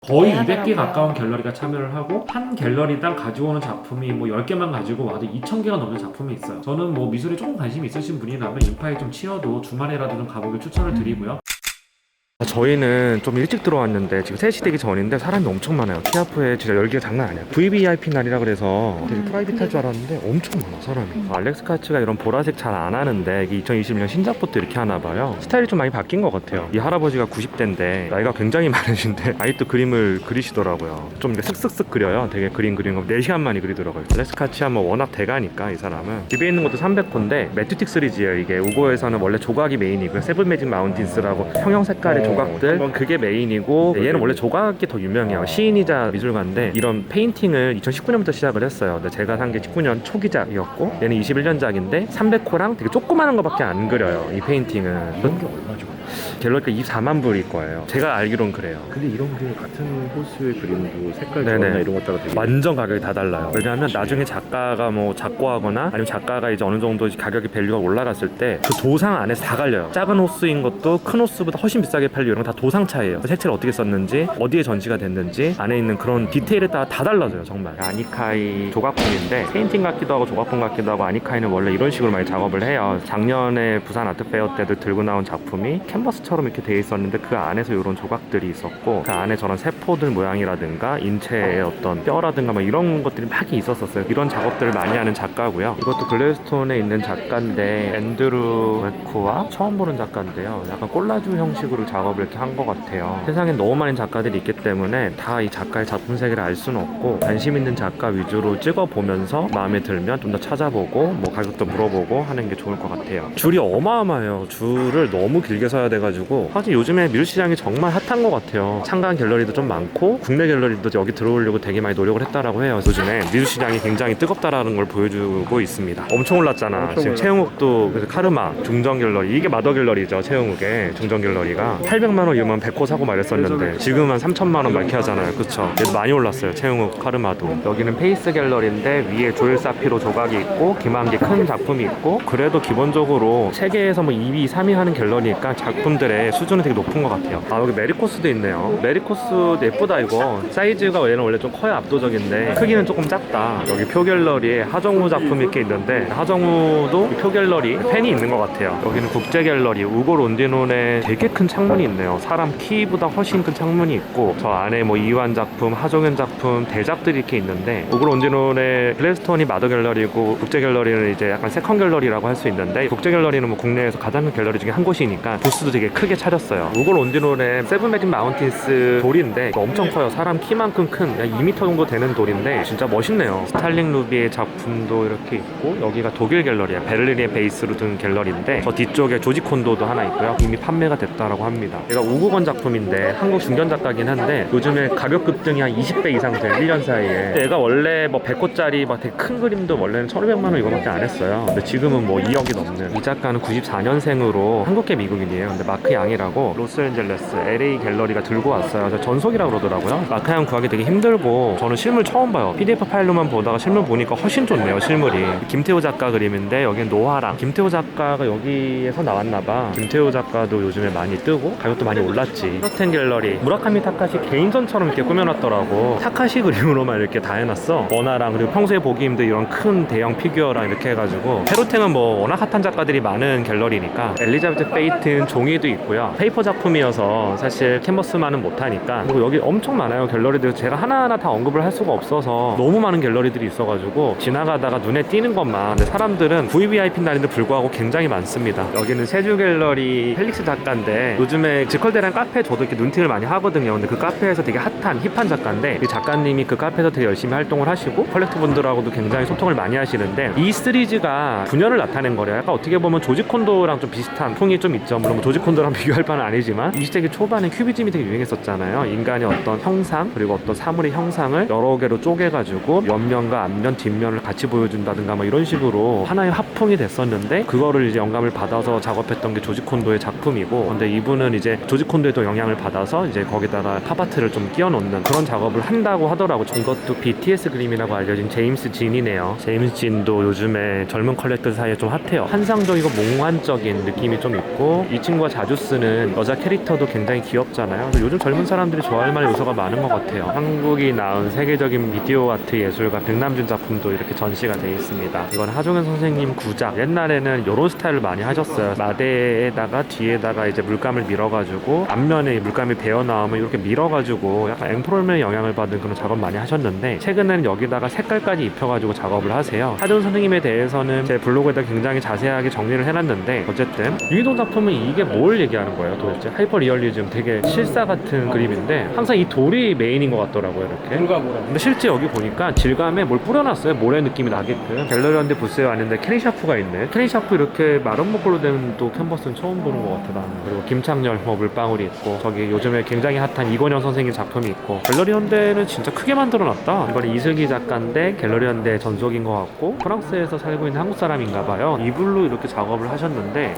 거의 200개 가까운 갤러리가 참여를 하고 한 갤러리당 가져오는 작품이 뭐 10개만 가지고 와도 2000개가 넘는 작품이 있어요. 저는 뭐 미술에 조금 관심이 있으신 분이라면 인파에 좀 치여도 주말에라도 좀 가보길 추천을 드리고요. 저희는 좀 일찍 들어왔는데 지금 3시 되기 전인데 사람이 엄청 많아요. 키아프에 진짜 열기가 장난 아니야. VVIP 날이라 그래서 되게 프라이빗할 줄 알았는데 엄청 많아 사람이. 알렉스 카츠가 이런 보라색 잘 안 하는데 이게 2021년 신작부터 이렇게 하나 봐요. 스타일이 좀 많이 바뀐 것 같아요. 이 할아버지가 90대인데 나이가 굉장히 많으신데 아직도 그림을 그리시더라고요. 좀 이렇게 슥슥슥 그려요. 되게 그린 거 4시간 만에 그리더라고요. 알렉스 카츠 하면 워낙 대가니까 이 사람은. 집에 있는 것도 300호인데 매튜틱 시리즈예요. 이게 우고에서는 원래 조각이 메인이고요. 세븐 매직 마운틴스라고 형형 색깔의 조각들 그게 메인이고, 얘는 원래 조각이 더 유명해요. 시인이자 미술가인데 이런 페인팅을 2019년부터 시작을 했어요. 근데 제가 산 게 19년 초기작이었고 얘는 21년작인데 300호랑 되게 조그마한 거밖에 안 그려요. 이 페인팅은 이런 게 얼마죠? 갤러리가 24만 불일 거예요. 제가 알기론 그래요. 근데 이런 게 같은 호수의 그림도 색깔 네네. 조합이나 이런 것 따라 되게 완전 가격이 다 달라요. 왜냐하면 나중에 작가가 뭐 작고하거나 아니면 작가가 이제 어느 정도 가격이 밸류가 올라갔을 때 그 도상 안에서 다 갈려요. 작은 호수인 것도 큰 호수보다 훨씬 비싸게 팔리고 이런 건 다 도상 차이예요. 색채를 어떻게 썼는지, 어디에 전시가 됐는지, 안에 있는 그런 디테일에 따라 다 달라져요. 정말. 아니카이 조각품인데 페인팅 같기도 하고 조각품 같기도 하고, 아니카이는 원래 이런 식으로 많이 작업을 해요. 작년에 부산 아트페어 때도 들고 나온 작품이 캔버스처럼 이렇게 돼 있었는데 그 안에서 이런 조각들이 있었고, 그 안에 저런 세포들 모양이라든가 인체의 어떤 뼈라든가 막 이런 것들이 막 있었어요. 이런 작업들을 많이 하는 작가고요. 이것도 글래스톤에 있는 작가인데 앤드루 웨코와 처음 보는 작가인데요. 약간 콜라주 형식으로 작업을 이렇게 한 것 같아요. 세상에 너무 많은 작가들이 있기 때문에 다 이 작가의 작품 세계를 알 수는 없고, 관심 있는 작가 위주로 찍어보면서 마음에 들면 좀 더 찾아보고 뭐 가격도 물어보고 하는 게 좋을 것 같아요. 줄이 어마어마해요. 줄을 너무 길게 서야 돼가지고, 사실 요즘에 미술 시장이 정말 핫한 것 같아요. 참가한 갤러리도 좀 많고 국내 갤러리도 여기 들어오려고 되게 많이 노력을 했다라고 해요. 요즘에 미술 시장이 굉장히 뜨겁다라는 걸 보여주고 있습니다. 엄청 올랐잖아. 지금 최영욱도 그래서 카르마 중정 갤러리, 이게 마더 갤러리죠. 최영욱의 중정 갤러리가 800만 원이면 100호 사고 말했었는데 지금은 3천만 원 말케 하잖아요. 그쵸? 얘도 많이 올랐어요. 최영욱 카르마도. 여기는 페이스 갤러리인데 위에 조엘 사피로 조각이 있고 기만기 큰 작품이 있고, 그래도 기본적으로 세계에서 뭐 2위, 3위 하는 갤러리니까 작품들의 수준은 되게 높은 것 같아요. 아, 여기 메리코스도 있네요. 메리코스 예쁘다 이거. 사이즈가 얘는 원래 좀 커야 압도적인데 크기는 조금 작다. 여기 표 갤러리에 하정우 작품이 이렇게 있는데 하정우도 표 갤러리 팬이 있는 것 같아요. 여기는 국제 갤러리 우고 론디논에 되게 큰 창문이 있네요. 사람 키보다 훨씬 큰 창문이 있고, 저 안에 뭐 이완 작품, 하정현 작품, 대작들이 이렇게 있는데, 우고 론디논의 글래스톤이 마더 갤러리고 국제 갤러리는 이제 약간 세컨 갤러리라고 할 수 있는데, 국제 갤러리는 뭐 국내에서 가장 큰 갤러리 중에 한 곳이니까 부스도 되게 크게 차렸어요. 우고 론디논의 세븐 매직 마운틴스 돌인데 이거 엄청 커요. 사람 키만큼 큰 2m 정도 되는 돌인데 진짜 멋있네요. 스탈링 루비의 작품도 이렇게 있고, 여기가 독일 갤러리야. 베를린의 베이스로 둔 갤러리인데 저 뒤쪽에 조지 콘도도 하나 있고요. 이미 판매가 됐다라고 합니다. 얘가 우국원 작품인데 한국 중견 작가긴 한데 요즘에 가격 급등이 한 20배 이상 돼요. 1년 사이에. 얘가 원래 뭐 100호짜리 막 되게 큰 그림도 원래는 1,500만 원 이거밖에 안 했어요. 근데 지금은 뭐 2억이 넘는. 이 작가는 94년생으로 한국계 미국인이에요. 근데 마크 양이라고 로스앤젤레스 LA 갤러리가 들고 왔어요. 저 전속이라고 그러더라고요. 마크 양 구하기 되게 힘들고, 저는 실물 처음 봐요. PDF 파일로만 보다가 실물 보니까 훨씬 좋네요. 실물이. 김태호 작가 그림인데 여기는 노화랑. 김태호 작가가 여기에서 나왔나봐. 김태호 작가도 요즘에 많이 뜨고 가격도 많이 올랐지. 프로텐 갤러리 무라카미 타카시 개인전처럼 이렇게 꾸며놨더라고. 타카시 그림으로만 이렇게 다 해놨어. 원화랑, 그리고 평소에 보기 힘든 이런 큰 대형 피규어랑 이렇게 해가지고. 페로텐은 뭐 워낙 핫한 작가들이 많은 갤러리니까. 엘리자베트 페이튼 종이도 있고요. 페이퍼 작품이어서 사실 캔버스만은 못하니까. 그리고 여기 엄청 많아요. 갤러리들 제가 하나하나 다 언급을 할 수가 없어서 너무 많은 갤러리들이 있어가지고 지나가다가 눈에 띄는 것만. 근데 사람들은 VVIP 날인데 불구하고 굉장히 많습니다. 여기는 세주 갤러리 펠릭스 작가인데 요즘에 지컬대란 카페 저도 이렇게 눈팅을 많이 하거든요. 근데 그 카페에서 되게 핫한 힙한 작가인데 이 작가님이 그 카페에서 되게 열심히 활동을 하시고 컬렉트 분들하고도 굉장히 소통을 많이 하시는데, 이 시리즈가 분열을 나타낸 거래요. 약간 어떻게 보면 조지 콘도랑 좀 비슷한 풍이 좀 있죠. 물론 뭐 조지 콘도랑 비교할 바는 아니지만 20세기 초반에 큐비즘이 되게 유행했었잖아요. 인간의 어떤 형상 그리고 어떤 사물의 형상을 여러 개로 쪼개가지고 옆면과 앞면, 뒷면을 같이 보여준다든가 뭐 이런 식으로 하나의 화풍이 됐었는데, 그거를 이제 영감을 받아서 작업했던 게 조지 콘도의 작품이고, 근데 이분은 이제 조지 콘도에도 영향을 받아서 이제 거기다가 팝아트를 좀 끼워 넣는 그런 작업을 한다고 하더라고. 이것도 BTS 그림이라고 알려진 제임스 진이네요. 제임스 진도 요즘에 젊은 컬렉터 사이에 좀 핫해요. 환상적이고 몽환적인 느낌이 좀 있고, 이 친구가 자주 자주 쓰는 여자 캐릭터도 굉장히 귀엽잖아요. 그래서 요즘 젊은 사람들이 좋아할 만한 요소가 많은 것 같아요. 한국이 낳은 세계적인 미디어 아트 예술가 백남준 작품도 이렇게 전시가 되어 있습니다. 이건 하종현 선생님 구작. 옛날에는 이런 스타일을 많이 하셨어요. 마대에다가 뒤에다가 이제 물감을 밀어가지고 앞면에 물감이 배어 나오면 이렇게 밀어가지고 약간 앵프롤맨의 영향을 받은 그런 작업 많이 하셨는데, 최근에는 여기다가 색깔까지 입혀가지고 작업을 하세요. 하종현 선생님에 대해서는 제 블로그에다 굉장히 자세하게 정리를 해놨는데, 어쨌든 유희동 작품은 이게 뭘 얘기하는 거예요 도대체? 하이퍼 리얼리즘, 되게 실사 같은 그림인데 항상 이 돌이 메인인 것 같더라고요. 이렇게 근데 실제 여기 보니까 질감에 뭘 뿌려놨어요. 모래 느낌이 나게끔. 갤러리 현대 부스에 왔는데 캐리샤프가 있네. 캐리샤프 이렇게 마른 목걸로 된 또 캔버스는 처음 보는 것 같아 나는. 그리고 김창렬 물방울이 있고, 저기 요즘에 굉장히 핫한 이권영 선생님 작품이 있고. 갤러리 현대는 진짜 크게 만들어놨다. 이건 이슬기 작가인데 갤러리 현대 전속인 것 같고, 프랑스에서 살고 있는 한국 사람인가 봐요. 이불로 이렇게 작업을 하셨는데,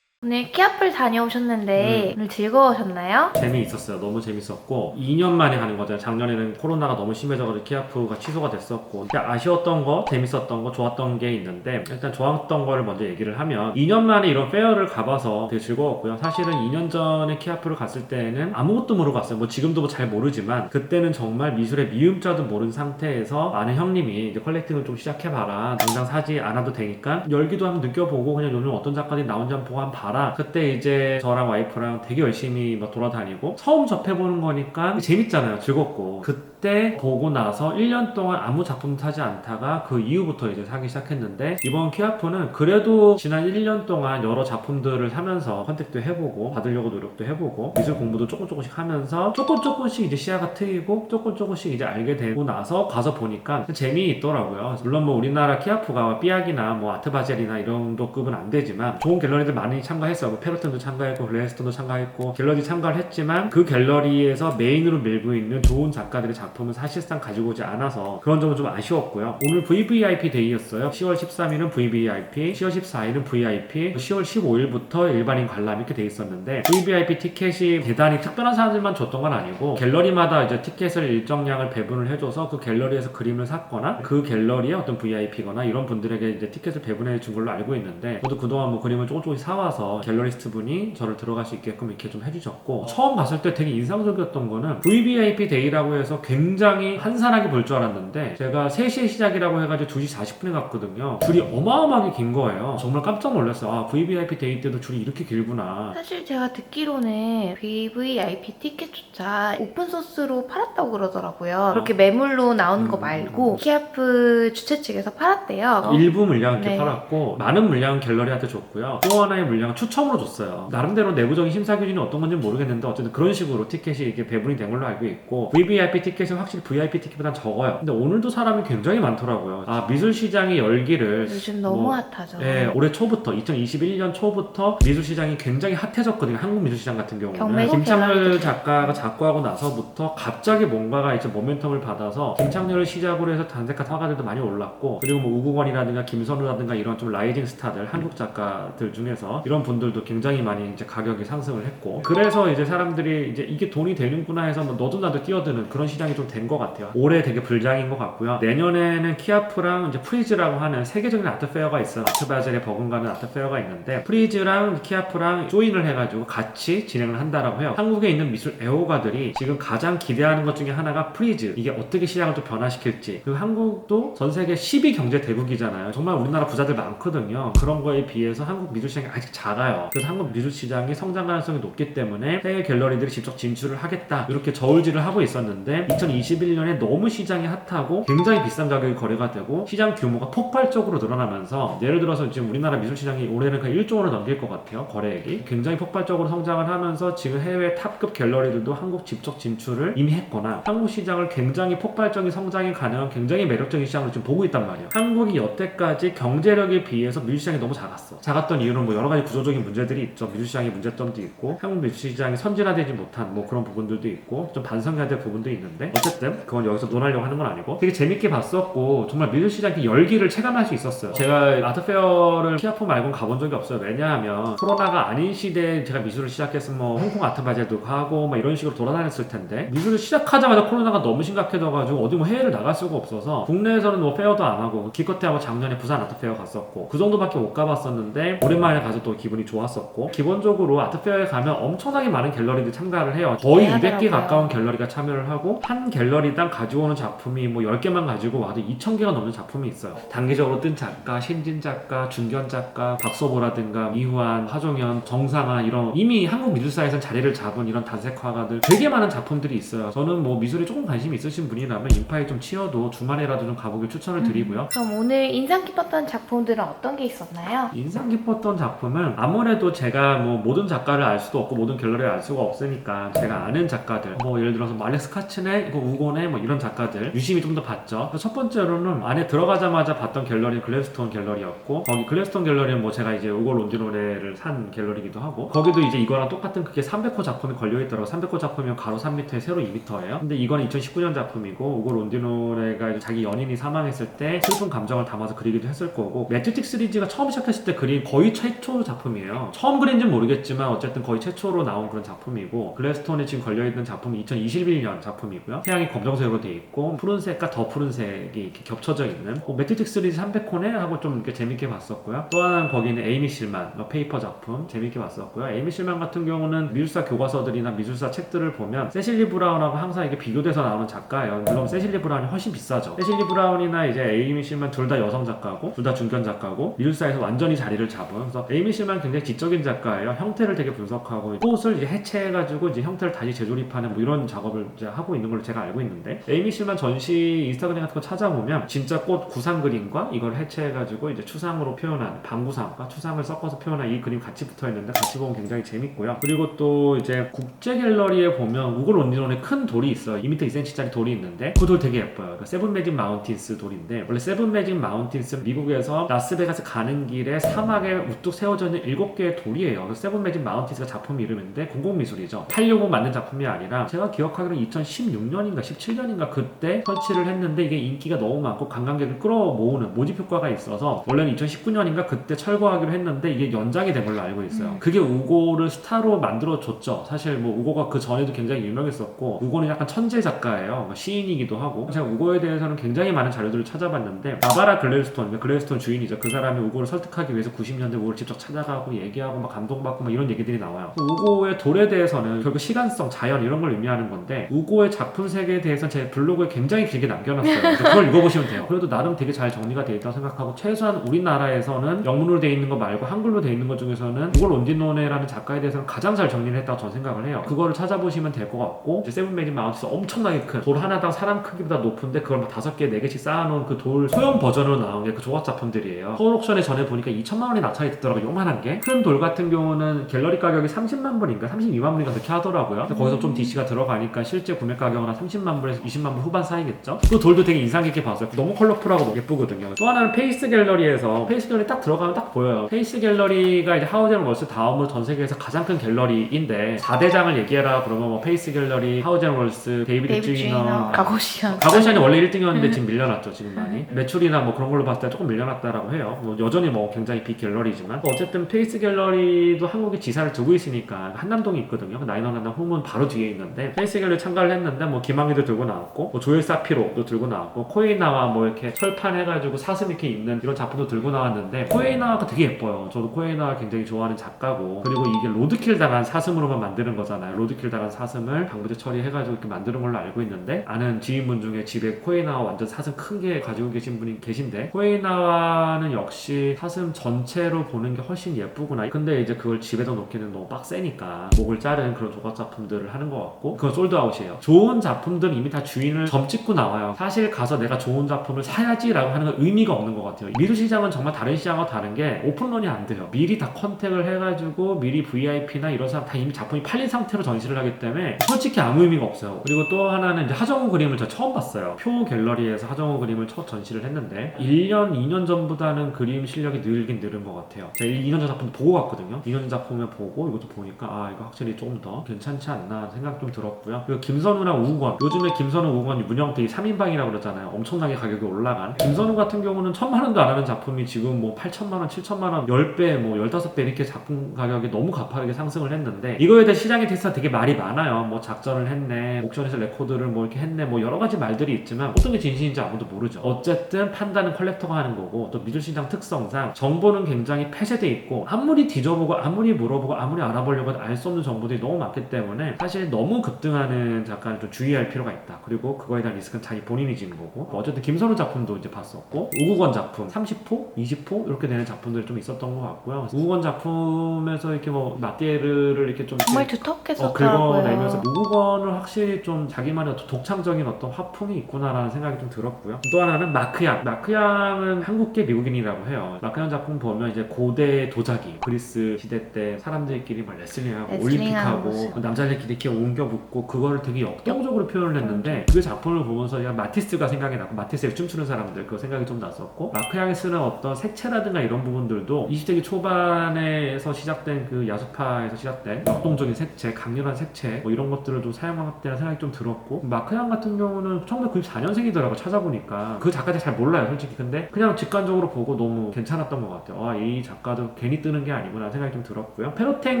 오늘 키아풀 다녀오셨는데 오늘 즐거우셨나요? 재미있었어요. 너무 재밌었고 2년 만에 가는 거잖아요. 작년에는 코로나가 너무 심해져서 키아프가 취소가 됐었고, 아쉬웠던 거, 재밌었던 거, 좋았던 게 있는데, 일단 좋았던 거를 먼저 얘기를 하면 2년 만에 이런 페어를 가봐서 되게 즐거웠고요. 사실은 2년 전에 키아프를 갔을 때는 아무것도 모르고 갔어요. 뭐 지금도 뭐 잘 모르지만 그때는 정말 미술의 미음자도 모르는 상태에서 아는 형님이 이제 컬렉팅을 좀 시작해봐라, 당장 사지 않아도 되니까 열기도 한번 느껴보고 그냥 요즘 어떤 작가들이 나온지 한번 봐라. 그때 이제 저랑 와이프랑 되게 열심히 막 돌아다니고, 처음 접해보는 거니까 재밌잖아요. 즐겁고. 그때 보고 나서 1년 동안 아무 작품 사지 않다가 그 이후부터 이제 사기 시작했는데, 이번 키아프는 그래도 지난 1년 동안 여러 작품들을 사면서 컨택도 해보고 받으려고 노력도 해보고 미술 공부도 조금씩 하면서 조금씩 이제 시야가 트이고 조금씩 이제 알게 되고 나서 가서 보니까 재미있더라고요. 물론 뭐 우리나라 키아프가 삐약이나 뭐 아트바젤이나 이런 정도급은 안 되지만 좋은 갤러리들 많이 참가했어요. 뭐 페르튼도 참가했고 블레스턴도 참가했고 갤러리 참가를 했지만, 그 갤러리에서 메인으로 밀고 있는 좋은 작가들의 작품은 사실상 가지고 오지 않아서 그런 점은 좀 아쉬웠고요. 오늘 VVIP 데이였어요. 10월 13일은 VVIP, 10월 14일은 VIP, 10월 15일부터 일반인 관람 이렇게 돼 있었는데, VVIP 티켓이 대단히 특별한 사람들만 줬던 건 아니고 갤러리마다 이제 티켓을 일정량을 배분을 해줘서 그 갤러리에서 그림을 샀거나 그 갤러리의 어떤 VIP거나 이런 분들에게 이제 티켓을 배분해 준 걸로 알고 있는데, 저도 그동안 뭐 그림을 조금씩 사와서 갤러리스트 분이 저를 들어갈 수 있게끔 이렇게 좀 해주셨고, 처음 갔을 때 되게 인상적이었던 거는 VVIP 데이라고 해서 굉장히 한산하게 볼 줄 알았는데, 제가 3시에 시작이라고 해가지고 2시 40분에 갔거든요. 줄이 어마어마하게 긴 거예요. 정말 깜짝 놀랐어요. 아, VVIP 데이 때도 줄이 이렇게 길구나. 사실 제가 듣기로는 VVIP 티켓조차 오픈소스로 팔았다고 그러더라고요. 그렇게 매물로 나오는 거 말고 키아프 주최 측에서 팔았대요. 일부 물량은 이렇게 네. 팔았고, 많은 물량은 갤러리한테 줬고요. 또 하나의 물량은 추첨으로 줬어요. 나름대로 내부적인 심사 기준이 어떤 건지 모르겠는데 어쨌든 그런 식으로 티켓이 이렇게 배분이 된 걸로 알고 있고, VVIP 티켓은 확실히 VIP 티켓보단 적어요. 근데 오늘도 사람이 굉장히 많더라고요. 아, 미술 시장의 열기를 요즘 너무 핫하죠. 네, 올해 초부터 2021년 초부터 미술 시장이 굉장히 핫해졌거든요. 한국 미술 시장 같은 경우는 경매고 김창렬 계란도 작가가 작고하고 나서부터 갑자기 뭔가가 이제 모멘텀을 받아서 김창렬을 시작으로 해서 단색화 화가들도 많이 올랐고, 그리고 뭐 우국원이라든가 김선우라든가 이런 좀 라이징 스타들, 한국 작가들 중에서 이런 분들도 굉장히 많이 이제 가격이 상승을 했고, 그래서 이제 사람들이 이제 이게 돈이 되는구나 해서 뭐 너도 나도 뛰어드는 그런 시장이 좀 된 것 같아요. 올해 되게 불장인 것 같고요. 내년에는 키아프랑 이제 프리즈라고 하는 세계적인 아트 페어가 있어요. 아트바젤에 버금가는 아트 페어가 있는데, 프리즈랑 키아프랑 조인을 해가지고 같이 진행을 한다라고 해요. 한국에 있는 미술 애호가들이 지금 가장 기대하는 것 중에 하나가 프리즈, 이게 어떻게 시장을 좀 변화시킬지. 그리고 한국도 전 세계 10위 경제 대국이잖아요. 정말 우리나라 부자들 많거든요. 그런 거에 비해서 한국 미술 시장이 아직 작아요. 그래서 한국 미술 시장이 성장 가능성이 높기 때문에 해외 갤러리들이 직접 진출을 하겠다, 이렇게 저울질을 하고 있었는데, 2021년에 너무 시장이 핫하고 굉장히 비싼 가격이 거래가 되고 시장 규모가 폭발적으로 늘어나면서, 예를 들어서 지금 우리나라 미술 시장이 올해는 그냥 1조 원을 넘길 것 같아요. 거래액이 굉장히 폭발적으로 성장을 하면서 지금 해외 탑급 갤러리들도 한국 직접 진출을 이미 했거나 한국 시장을 굉장히 폭발적인 성장이 가능한 굉장히 매력적인 시장으로 지금 보고 있단 말이에요. 한국이 여태까지 경제력에 비해서 미술 시장이 너무 작았어. 작았던 이유는 뭐 여러 가지 구조적인 문제들이 있죠. 미술 시장의 문제점도 있고 한국 미술 시장이 선진화되지 못한 뭐 그런 부분들도 있고 좀 반성해야 될 부분도 있는데, 어쨌든 그건 여기서 논하려고 하는 건 아니고 되게 재밌게 봤었고, 정말 미술 시장의 열기를 체감할 수 있었어요. 제가 아트페어를 키아프 말고는 가본 적이 없어요. 왜냐하면 코로나가 아닌 시대에 제가 미술을 시작했으면 뭐 홍콩 아트바젤도 가고 막 이런 식으로 돌아다녔을 텐데, 미술을 시작하자마자 코로나가 너무 심각해져가지고 어디 뭐 해외를 나갈 수가 없어서 국내에서는 뭐 페어도 안 하고, 기껏해 하고 작년에 부산 아트페어 갔었고 그 정도밖에 못 가봤었는데, 오랜만에 가서 또 기분이 기분이 좋았었고, 기본적으로 아트페어에 가면 엄청나게 많은 갤러리들이 참가를 해요. 거의 200개 가까운 갤러리가 참여를 하고, 한 갤러리당 가져오는 작품이 뭐 10개만 가지고 와도 2000개가 넘는 작품이 있어요. 단기적으로 뜬 작가, 신진 작가, 중견 작가, 박소보라든가 이후한, 하종현, 정상아, 이런 이미 한국 미술사에선 자리를 잡은 이런 단색 화가들 되게 많은 작품들이 있어요. 저는 뭐 미술에 조금 관심이 있으신 분이라면 인파에 좀 치여도 주말에라도 좀 가보길 추천을 드리고요. 그럼 오늘 인상 깊었던 작품들은 어떤 게 있었나요? 인상 깊었던 작품은 아무래도 제가 뭐 모든 작가를 알 수도 없고 모든 갤러리를 알 수가 없으니까 제가 아는 작가들, 뭐 예를 들어서 뭐 알렉스 카츠네, 우고네, 뭐 이런 작가들 유심히 좀 더 봤죠. 첫 번째로는 안에 들어가자마자 봤던 갤러리는 글래스톤 갤러리였고, 거기 글래스톤 갤러리는 뭐 제가 이제 우고 론디노네를 산 갤러리기도 하고, 거기도 이제 이거랑 똑같은 그게 300호 작품이 걸려있더라고요. 300호 작품이면 가로 3m에 세로 2m예요. 근데 이거는 2019년 작품이고, 우고 론디노네가 이제 자기 연인이 사망했을 때 슬픈 감정을 담아서 그리기도 했을 거고, 매튜틱 시리즈가 처음 시작했을 때 그린 거의 최초 작품이에요. 처음 그린지는 모르겠지만 어쨌든 거의 최초로 나온 그런 작품이고, 글래스톤에 지금 걸려있는 작품이 2021년 작품이고요. 태양이 검정색으로 돼 있고 푸른색과 더 푸른색이 이렇게 겹쳐져 있는 매튜틱 시리즈 300호네 하고 좀 이렇게 재밌게 봤었고요. 또 하나는 거기는 에이미 실만 페이퍼 작품 재밌게 봤었고요. 에이미 실만 같은 경우는 미술사 교과서들이나 미술사 책들을 보면 세실리 브라운하고 항상 이게 비교돼서 나오는 작가예요. 물론 세실리 브라운이 훨씬 비싸죠. 세실리 브라운이나 이제 에이미 실만 둘 다 여성 작가고 둘 다 중견 작가고 미술사에서 완전히 자리를 잡은, 그래서 에이미 실만 굉장히 지적인 작가예요. 형태를 되게 분석하고 꽃을 이제 해체해가지고 이제 형태를 다시 재조립하는 뭐 이런 작업을 이제 하고 있는 걸로 제가 알고 있는데, 에이미 실만 전시 인스타그램 같은 거 찾아보면 진짜 꽃 구상 그림과 이걸 해체해가지고 이제 추상으로 표현한 방구상과 추상을 섞어서 표현한 이 그림 같이 붙어 있는데 같이 보면 굉장히 재밌고요. 그리고 또 이제 국제 갤러리에 보면 우고 론디논에 큰 돌이 있어요. 2m 2cm짜리 돌이 있는데 그 돌 되게 예뻐요. 그러니까 세븐 매직 마운틴스 돌인데, 원래 세븐 매직 마운틴스 미국에서 라스베가스 가는 길에 사막에 우뚝 세워져 있는 7개의 돌이에요. 그래서 세븐 매직 마운틴스가 작품 이름인데 공공미술이죠. 팔려고 만든 작품이 아니라 제가 기억하기로 2016년인가 17년인가 그때 설치를 했는데, 이게 인기가 너무 많고 관광객을 끌어모으는 모집 효과가 있어서 원래는 2019년인가 그때 철거하기로 했는데 이게 연장이 된 걸로 알고 있어요. 그게 우고를 스타로 만들어줬죠. 사실 뭐 우고가 그 전에도 굉장히 유명했었고, 우고는 약간 천재 작가예요. 시인이기도 하고. 제가 우고에 대해서는 굉장히 많은 자료들을 찾아봤는데, 바바라 글래스톤 주인이죠. 그 사람이 우고를 설득하기 위해서 90년대 우고를 직접 찾아가고 얘기하고 막 감동받고 막 이런 얘기들이 나와요. 우고의 돌에 대해서는 결국 시간성, 자연 이런 걸 의미하는 건데, 우고의 작품 세계에 대해서는 제 블로그에 굉장히 길게 남겨놨어요. 그래서 그걸 읽어보시면 돼요. 그래도 나름 되게 잘 정리가 되어 있다고 생각하고, 최소한 우리나라에서는 영문으로 되어 있는 거 말고 한글로 되어 있는 것 중에서는 우고 론디노네라는 작가에 대해서는 가장 잘 정리를 했다고 저는 생각을 해요. 그거를 찾아보시면 될 것 같고, 이제 세븐 매직 마운틴스 엄청나게 큰 돌 하나당 사람 크기보다 높은데 그걸 막 5개, 4개씩 쌓아놓은 그 돌 소형 버전으로 나온 게 그 조각 작품들이에요. 서울 옥션에 전에 보니까 2천만 원이 낙찰이 됐더라고요. 요만한 게. 큰 돌 같은 경우는 갤러리 가격이 30만 불인가 32만 불인가 그렇게 하더라고요. 거기서 좀 DC가 들어가니까 실제 구매 가격은 한 30만 불에서 20만 불 후반 사이겠죠. 그 돌도 되게 인상 깊게 봤어요. 너무 컬러풀하고 너무 예쁘거든요. 또 하나는 페이스 갤러리에서, 페이스 갤러리 딱 들어가면 딱 보여요. 페이스 갤러리가 이제 하우젠 월스 다음으로 전 세계에서 가장 큰 갤러리인데, 4대장을 얘기해라 그러면 뭐 페이스 갤러리, 하우젠 월스, 데이비드 주이너, 가고시안이 원래 1등이었는데 지금 밀려났죠. 지금 많이 매출이나 뭐 그런 걸로 봤을 때 조금 밀려났다라고 해요. 뭐 여전히 뭐 굉장히 빅 갤러리지만, 어쨌든 페이스 갤러리도 한국에 지사를 두고 있으니까 한남동이 있거든요. 나인원한남 후문 바로 뒤에 있는데, 페이스 갤러리 참가를 했는데 뭐 김학리도 들고 나왔고, 뭐 조엘 사피로도 들고 나왔고, 코에이나와 뭐 이렇게 철판 해가지고 사슴 이렇게 있는 이런 작품도 들고 나왔는데, 코에이나가 되게 예뻐요. 저도 코에이나 굉장히 좋아하는 작가고, 그리고 이게 로드킬 당한 사슴으로만 만드는 거잖아요. 로드킬 당한 사슴을 방부제 처리해가지고 이렇게 만드는 걸로 알고 있는데, 아는 지인분 중에 집에 코에이나와 완전 사슴 큰 게 가지고 계신 분이 계신데, 코에이나와는 역시 사슴 전체로 보는 게 훨씬 예쁘구나. 근데 이제 그걸 집에다 놓기는 너무 빡세니까 목을 자른 그런 조각 작품들을 하는 것 같고, 그건 솔드아웃이에요. 좋은 작품들은 이미 다 주인을 점 찍고 나와요. 사실 가서 내가 좋은 작품을 사야지라고 하는 건 의미가 없는 것 같아요. 미술 시장은 정말 다른 시장과 다른 게 오픈런이 안 돼요. 미리 다 컨택을 해가지고 미리 VIP나 이런 사람 다 이미 작품이 팔린 상태로 전시를 하기 때문에 솔직히 아무 의미가 없어요. 그리고 또 하나는 이제 하정우 그림을 저 처음 봤어요. 표 갤러리에서 하정우 그림을 첫 전시를 했는데, 1년, 2년 전보다는 그림 실력이 늘긴 늘은 것 같아요. 제가 2년 전 작품 보고 갔거든요. 2년 전 작품을 보고 이것도 보니까 이거 확실히 조금 더 괜찮지 않나 생각 좀 들었고요. 그리고 김선우랑 우우건, 요즘에 김선우, 우우건, 문영택이 3인방이라고 그러잖아요. 엄청나게 가격이 올라간. 김선우 같은 경우는 1,000만 원도 안 하는 작품이 지금 뭐 8천만 원, 7천만 원, 10배, 뭐 15배 이렇게 작품 가격이 너무 가파르게 상승을 했는데, 이거에 대해 시장에 대해서 되게 말이 많아요. 뭐 작전을 했네, 옥션에서 레코드를 뭐 이렇게 했네, 뭐 여러 가지 말들이 있지만 어떤 게 진실인지 아무도 모르죠. 어쨌든 판단은 컬렉터가 하는 거고, 또 미술시장 특성상 정보는 굉장히 폐쇄돼 있고 아무리 뒤져보고 아무리 물어보고 아무리 알아보려고 해도 알 수 없는 정보들이 너무 많기 때문에 사실 너무 급등하는 작가는 좀 주의할 필요가 있다. 그리고 그거에 대한 리스크는 자기 본인이 지는 거고 어쨌든 김선우 작품도 이제 봤었고 우국원 작품 30호, 20호 이렇게 되는 작품들이 좀 있었던 것 같고요. 우국원 작품에서 이렇게 뭐 마띠에르를 이렇게 좀 정말 두텁겠었더라고요. 긁어내면서 우국원은 확실히 좀 자기만의 어떤 독창적인 어떤 화풍이 있구나라는 생각이 좀 들었고요. 또 하나는 마크양. 마크양은 한국계 미국인이라고 해요. 마크양 작품 보면 이제 고대 도자기 그리스 시대 때 사람들끼리 막 레슬링하고 올림픽하고 남자들끼리 이렇게 옮겨 붙고 그거를 되게 역동적으로 표현을 했는데 그 작품을 보면서 그냥 마티스가 생각이 나고 마티스에 춤추는 사람들 그 생각이 좀 났었고 마크양이 쓰는 어떤 색채라든가 이런 부분들도 20세기 초반에서 시작된 그 야수파에서 시작된 역동적인 색채, 강렬한 색채 뭐 이런 것들을 좀 사용했다는 생각이 좀 들었고 마크양 같은 경우는 1994년생이더라고 찾아보니까 그 작가들 잘 몰라요 솔직히. 근데 그냥 직관적으로 보고 너무 괜찮았던 것 같아요. 이 작가도 괜히 뜨는 게 아니구나 생각이 좀 들었고요. 페로텐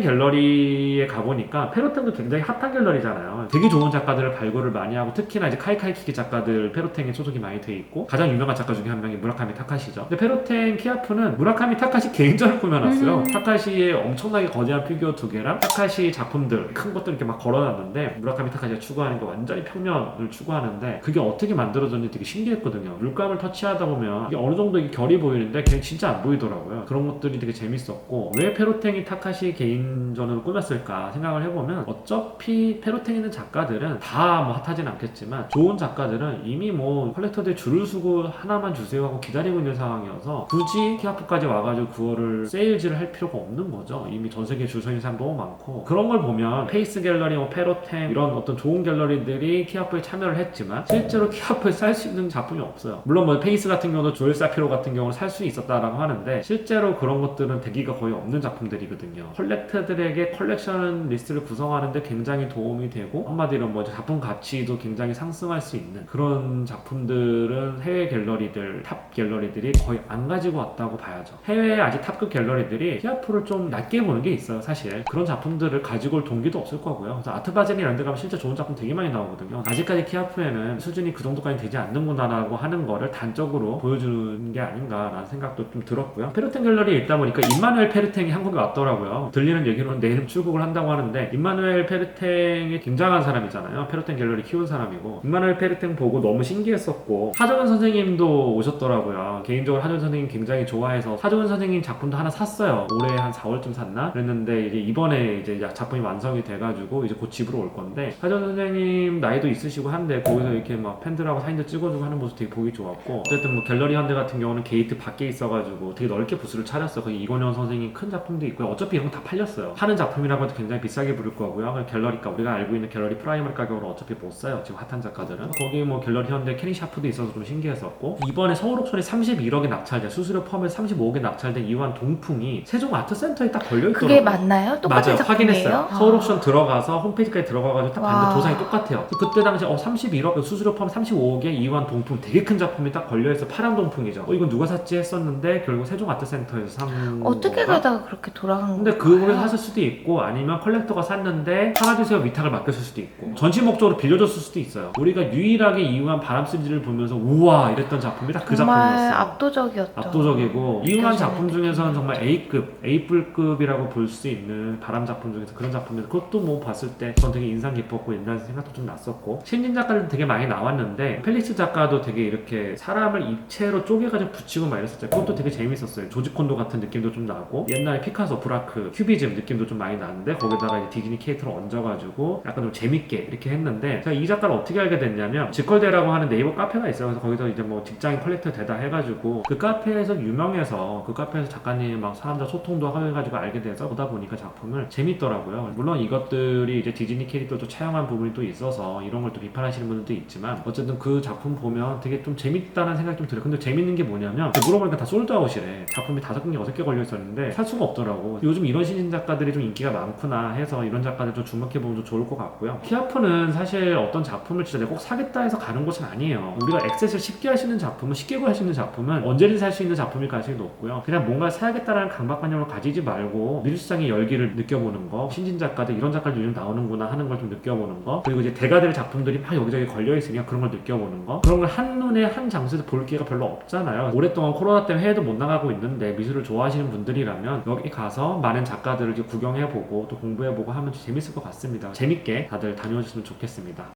갤러리에 가보니까 페로텐도 굉장히 핫한 갤러리잖아요. 되게 좋은 작가들을 발굴을 많이 하고 특히나 이제 카이카이키기 작가들 페로텐에 소속이 많이 돼 있고 가장 유명한 작가 중에 한 명이 무라카미 타카시죠. 근데 페로텐 키아프는 무라카미 타카시 개인전을 꾸며놨어요. 타카시의 엄청나게 거대한 피규어 2개랑 타카시 작품들 큰 것들 이렇게 막 걸어놨는데 무라카미 타카시가 추구하는 게 완전히 평면을 추구하는데 그게 어떻게 만들어졌는지 되게 신기했거든요. 물감을 터치하다 보면 이게 어느 정도 이게 결이 보이는데 걔는 진짜 안 보이더라고요. 그런 것들이 되게 재밌었고 왜 페로텐이 타카시 개인전으로 꾸몄을까 생각을 해보면 어차피 페로텐 있는 작가들은 다 뭐 핫하진 않겠지만 좋은 작가들은 이미 뭐 컬렉터들 줄을 서고 하나만 주세요 하고 기다리고 있는 상황이어서 굳이 키아프까지 와가지고 그거를 세일즈를 할 필요가 없는 거죠. 이미 전 세계에 줄 서 있는 사람 너무 많고 그런 걸 보면 페이스 갤러리, 뭐 페로텐 이런 어떤 좋은 갤러리들이 키아프에 참여를 했지만 실제로 키아프에 살 수 있는 작품이 없어요. 물론 뭐 페이스 같은 경우도 조엘 사피로 같은 경우는 살 수 있었다라고 하는데 실제로 그런 것들은 대기가 거의 없는 작품들이거든요. 컬렉터들에게 컬렉션 리스트를 구성하는데 굉장히 도움이 되고 한마디로 뭐 작품 가치도 굉장히 상승할 수 있는 그런 작품들은 해외 갤러리들, 탑 갤러리들이 거의 안 가지고 왔다고 봐야죠. 해외 아직 탑급 갤러리들이 키아프를 좀 낮게 보는 게 있어요. 사실 그런 작품들을 가지고 올 동기도 없을 거고요. 그래서 아트바젤이 이런 데 가면 실제 좋은 작품 되게 많이 나오거든요. 아직까지 키아프에는 수준이 그 정도까지 되지 않는구나라고 하는 거를 단적으로 보여주는 게 아닌가라는 생각도 좀 들었고요. 페르텐 갤러리에 있다 보니까 임마누엘 페르텐이 한국에 왔더라고요. 들리는 얘기로는 내일 출국을 한다고 하는데 임마누엘 페르텐이 굉장한 사람이잖아요. 페르텐 갤러리 키운 사람이고 임마누엘 페르텐 보고 너무 신기했었고 하정은 선생님도 오셨더라고요. 개인적으로 하정은 선생님 굉장히 좋아해서 하정은 선생님 작품도 하나 샀어요. 올해 한 4월쯤 샀나? 그랬는데 이제 이번에 이제 작품이 완성이 돼가지고 이제 곧 집으로 올 건데 하정은 선생님 나이도 있으시고 한데 거기서 이렇게 막 팬들하고 사진도 찍어주고 하는 모습 되게 보기 좋았고 어쨌든 뭐 갤러리 현대 같은 경우는 게이트 밖에 있어가지고 되게 넓게 부스를 차렸어요. 거기 이건영 선생님 큰 작품도 있고요. 어차피 이런 거 다 팔렸어요. 파는 작품이라고 해도 굉장히 비싸게 부를 거고요. 갤러리가 우리가 알고 있는 갤러리 프라이머리 가격으로 어차피 못 사요. 지금 핫한 작가들은. 거기 뭐 갤러리 현대 캐닝 샤프도 있어서 좀 신기했었고 이번에 서울 옥션에 31억에 낙찰된 수수료 포함해서 35억에 낙찰된 이완 동풍이 세종 아트센터에 딱 걸려있더라고요. 그게 맞나요? 똑같은 맞아요. 작품이에요? 확인했어요. 서울 옥션 들어가서 홈페이지까지 들어가가지고 딱 봤는데 도장이 똑같아요. 그때 당시 31억 수수료 포함 35억에 이완 동풍 되게 큰 작품이 딱 걸려있어. 파란 동풍이죠. 이건 누가 샀지 했었는데 결국 세종 아트센터에서 산 어떻게 거가? 가다가 그렇게 돌아간 거예요? 근데 그거에서 샀을 수도 있고 아니면 컬렉터가 샀는데 사가주세요 위탁을 맡겼을 수도 있고 전시 목적으로 빌려줬을 수도 있어요. 우리가 유일하게 이완 바람쓰지를 보면서 우와 이랬던 작품이 딱 그 정말 작품이었어요. 압도적이었죠. 압도적이고 이완 작품 느낌이. 중에서는 정말 A급, A뿔급이라고 볼 수 있는 바람 작품 중에서 그런 작품인데 그것도 뭐 봤을 때 전 되게 인상 깊었고 옛날 생각도 좀 났었고 신진 작가들 되게 많이 나왔는데 펠릭스 작가도 되게 이렇게 사람을 입체로 쪼개가지고 붙이고 막 이랬었죠. 그것도 되게 재밌었어요. 조지 콘도 같은 느낌도 좀 나고 옛날 피카소, 브라크, 큐비즘 느낌도 좀 많이 나는데 거기다가 이제 디즈니 캐릭터를 얹어가지고 약간 좀 재밌게 이렇게 했는데 제가 이 작가를 어떻게 알게 됐냐면 지컬데라고 하는 네이버 카페가 있어요. 그래서 거기서 이제 뭐 직장인 컬렉터 되다 해가지고 그 카페에서 유명해서 그 카페에서 작가님 막 사람들 소통도 하고 해가지고 알게 돼서 보다 보니까 작품을 재밌더라고요. 물론 이것들이 이제 디즈니 캐릭터도 차용한 부분이 또 있어서 이런 걸 또 비판하시는 분들도 있지만 어쨌든 그 작품 보면 되게 좀 재밌다는 생각이 좀 들어요. 근데 재밌는 게 뭐냐면 물어보니까 다 솔드아웃이래. 작품이 5개, 6개 걸려 있었는데 살 수가 없더라고. 요즘 이런 신인 작가들이 좀 인기가 많구나 해서 이런 작가들 좀 주목해보면 좀 좋을 것 같고요. 키아프는 사실 어떤 작품을 진짜 내가 꼭 사겠다 해서 가는 곳은 아니에요. 우리가 액세스를 쉽게 할 수 있는 작품은 쉽게 구할 수 있는 작품은 언제든 살 수 있는 작품일 가능성이 높고요. 그냥 뭔가 사야겠다라는 강박관념을 가지지 말고 미술시장의 열기를 느껴보는 거, 신진 작가들 이런 작가들 요즘 나오는구나 하는 걸 좀 느껴보는 거, 그리고 이제 대가들 작품들이 막 여기저기 걸려있으니까 그런 걸 느껴보는 거, 그런 걸 한눈에 한 장소에서 볼 기회가 별로 없잖아요. 오랫동안 코로나 때문에 해외도 못 나가고 있는데 미술을 좋아하시는 분들이 분들이라면 여기 가서 많은 작가들을 이제 구경해보고 또 공부해보고 하면 재밌을 것 같습니다. 재밌게 다들 다녀오셨으면 좋겠습니다.